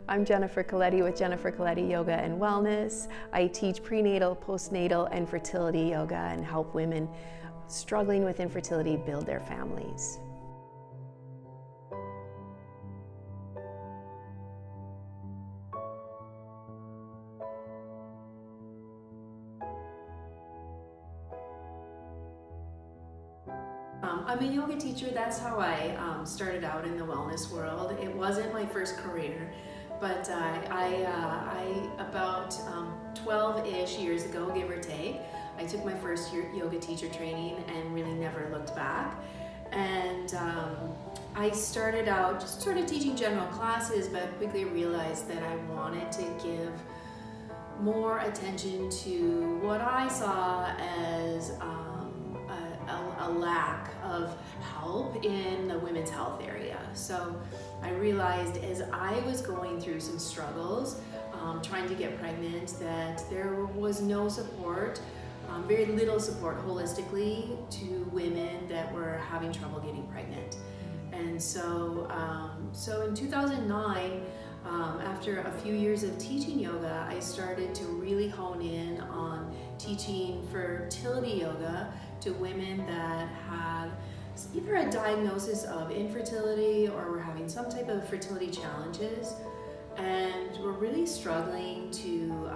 I'm Jennifer Colletti with Jennifer Colletti Yoga and Wellness. I teach prenatal, postnatal, and fertility yoga and help women struggling with infertility build their families. I'm a yoga teacher. That's how I started out in the wellness world. It wasn't my first career, but I about 12-ish years ago, give or take, I took my first yoga teacher training and really never looked back. And I started out, just started teaching general classes, but quickly realized that I wanted to give more attention to what I saw as a lack of help in the women's health area. So I realized as I was going through some struggles, trying to get pregnant, that there was no support, very little support holistically to women that were having trouble getting pregnant. And so, in 2009, after a few years of teaching yoga, I started to really hone in on teaching fertility yoga to women that had either a diagnosis of infertility or were having some type of fertility challenges and were really struggling to,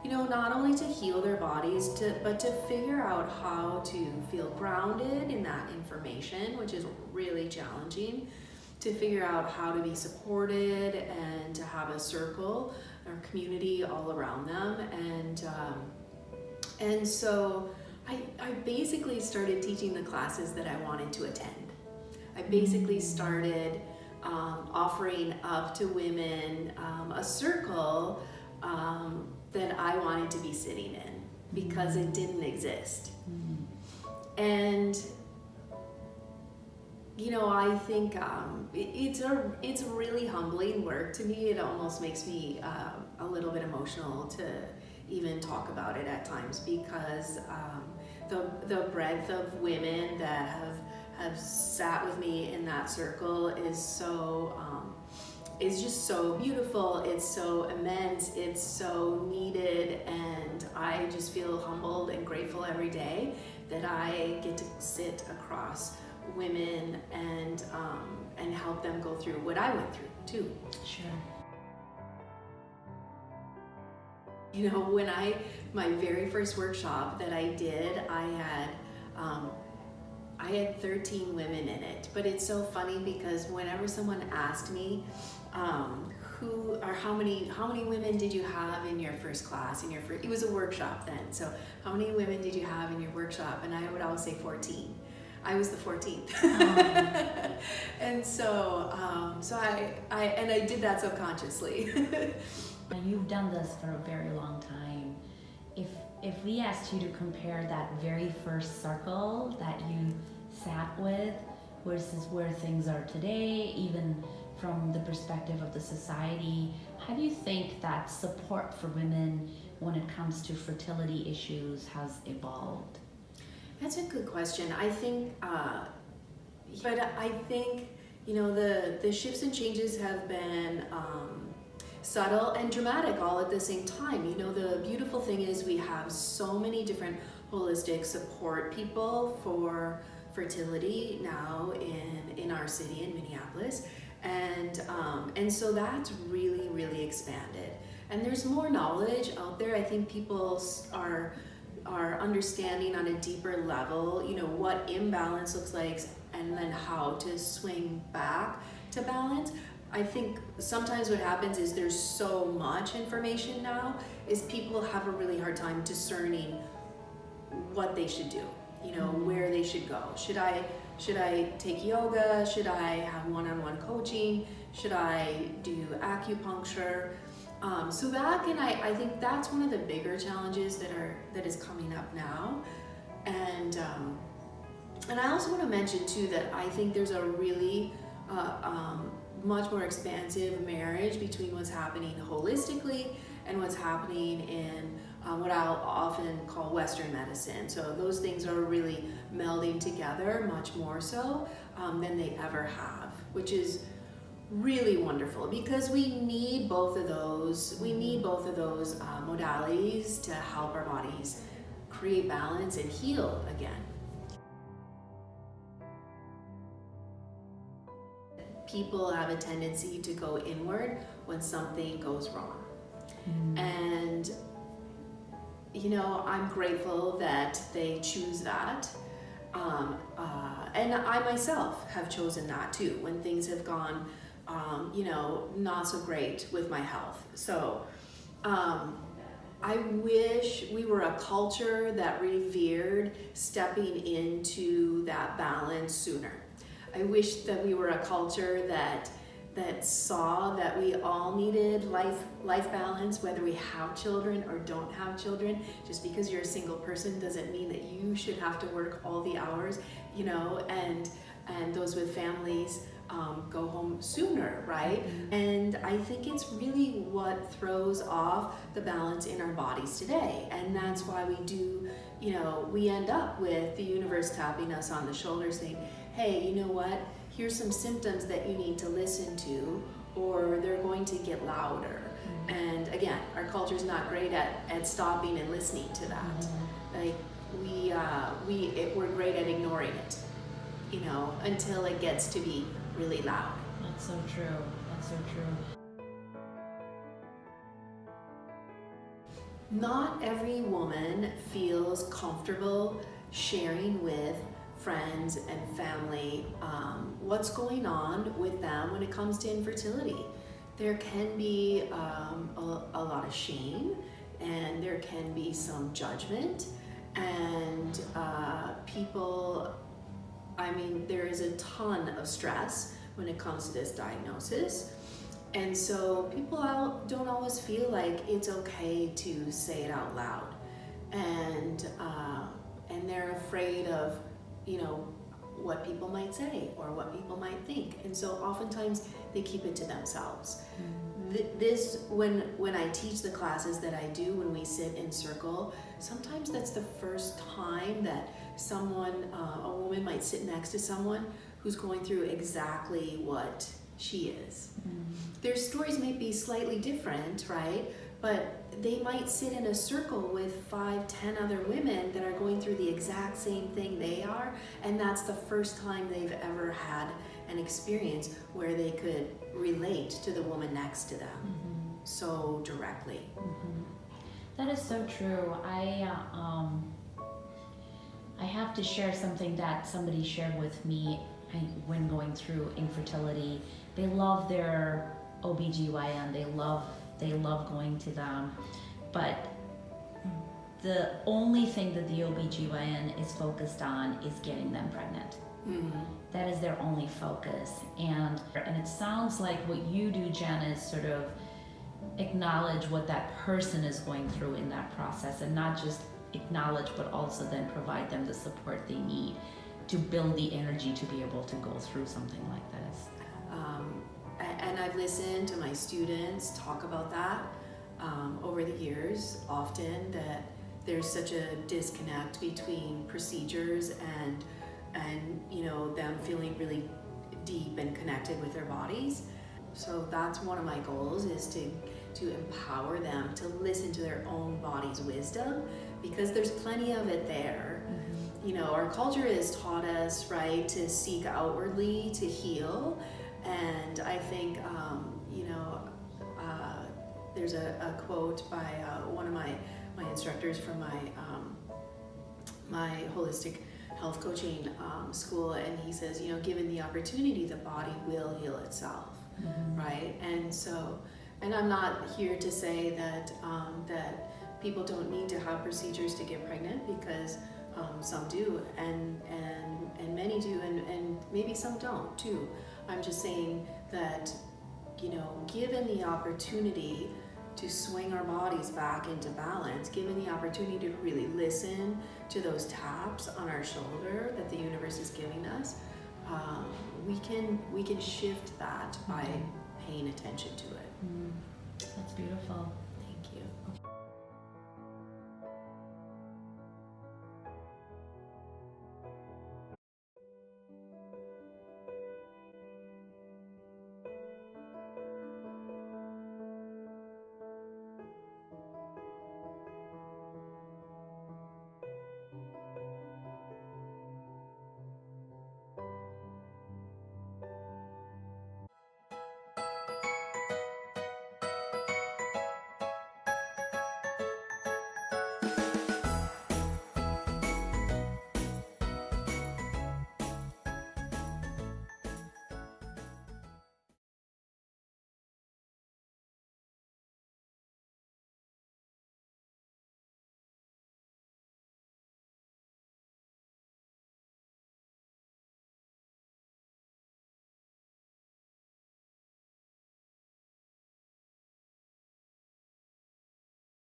not only to heal their bodies, but to figure out how to feel grounded in that information, which is really challenging, to figure out how to be supported and to have a circle or community all around them. And so I basically started teaching the classes that I wanted to attend. I basically started offering up to women a circle that I wanted to be sitting in because it didn't exist. And I think it's really humbling work to me. It almost makes me a little bit emotional to even talk about it at times, because the breadth of women that have sat with me in that circle is just so beautiful. It's so immense. It's so needed, and I just feel humbled and grateful every day that I get to sit across women and help them go through what I went through too. Sure. When my very first workshop that I did, I had 13 women in it. But it's so funny because whenever someone asked me, how many women did you have in your first class, it was a workshop then, so how many women did you have in your workshop? And I would always say 14. I was the 14th. And so I did that subconsciously. And you've done this for a very long time. If we asked you to compare that very first circle that you sat with versus where things are today, even from the perspective of the society, how do you think that support for women when it comes to fertility issues has evolved? That's a good question. I think, the shifts and changes have been subtle and dramatic all at the same time. The beautiful thing is we have so many different holistic support people for fertility now in our city in Minneapolis, and so that's really, really expanded. And there's more knowledge out there. I think people are understanding on a deeper level, what imbalance looks like and then how to swing back to balance. I think sometimes what happens is there's so much information now is people have a really hard time discerning what they should do, where they should go. Should I take yoga? Should I have one-on-one coaching? Should I do acupuncture? So I think that's one of the bigger challenges that is coming up now. And I also want to mention too that I think there's a really much more expansive marriage between what's happening holistically and what's happening in what I'll often call Western medicine. So those things are really melding together much more so than they ever have, which is really wonderful, because we need both of those. We need both of those modalities to help our bodies create balance and heal again. People have a tendency to go inward when something goes wrong. And I'm grateful that they choose that. And I myself have chosen that too, when things have gone, not so great with my health. So I wish we were a culture that revered stepping into that balance sooner. I wish that we were a culture that saw that we all needed life balance, whether we have children or don't have children. Just because you're a single person doesn't mean that you should have to work all the hours, and those with families go home sooner, right? And I think it's really what throws off the balance in our bodies today. And that's why we do, we end up with the universe tapping us on the shoulder saying, hey, you know what? Here's some symptoms that you need to listen to, or they're going to get louder. And again, our culture's not great at stopping and listening to that. Like we're great at ignoring it, until it gets to be really loud. That's so true. That's so true. Not every woman feels comfortable sharing with friends and family what's going on with them when it comes to infertility. There can be a lot of shame, and there can be some judgment, and there is a ton of stress when it comes to this diagnosis. And so people don't always feel like it's okay to say it out loud, and they're afraid of what people might say or what people might think, and so oftentimes they keep it to themselves. This, when I teach the classes that I do, when we sit in circle, sometimes that's the first time that a woman might sit next to someone who's going through exactly what she is. Their stories may be slightly different, right? But they might sit in a circle with 5-10 other women that are going through the exact same thing they are, and that's the first time they've ever had an experience where they could relate to the woman next to them so directly. That is so true. I have to share something that somebody shared with me when going through infertility. They love their OBGYN. They love going to them, but the only thing that the OBGYN is focused on is getting them pregnant. That is their only focus. And it sounds like what you do, Jen, is sort of acknowledge what that person is going through in that process, and not just acknowledge, but also then provide them the support they need to build the energy to be able to go through something like this. And I've listened to my students talk about that over the years often, that there's such a disconnect between procedures and them feeling really deep and connected with their bodies. So that's one of my goals, is to empower them to listen to their own body's wisdom, because there's plenty of it there. Our culture has taught us, right, to seek outwardly to heal. And I think, there's a quote by one of my instructors from my holistic health coaching school, and he says, given the opportunity, the body will heal itself, right? And so, and I'm not here to say that that people don't need to have procedures to get pregnant, because some do, and many do, and maybe some don't too. I'm just saying that, given the opportunity to swing our bodies back into balance, given the opportunity to really listen to those taps on our shoulder that the universe is giving us, we can shift that by paying attention to it. That's beautiful.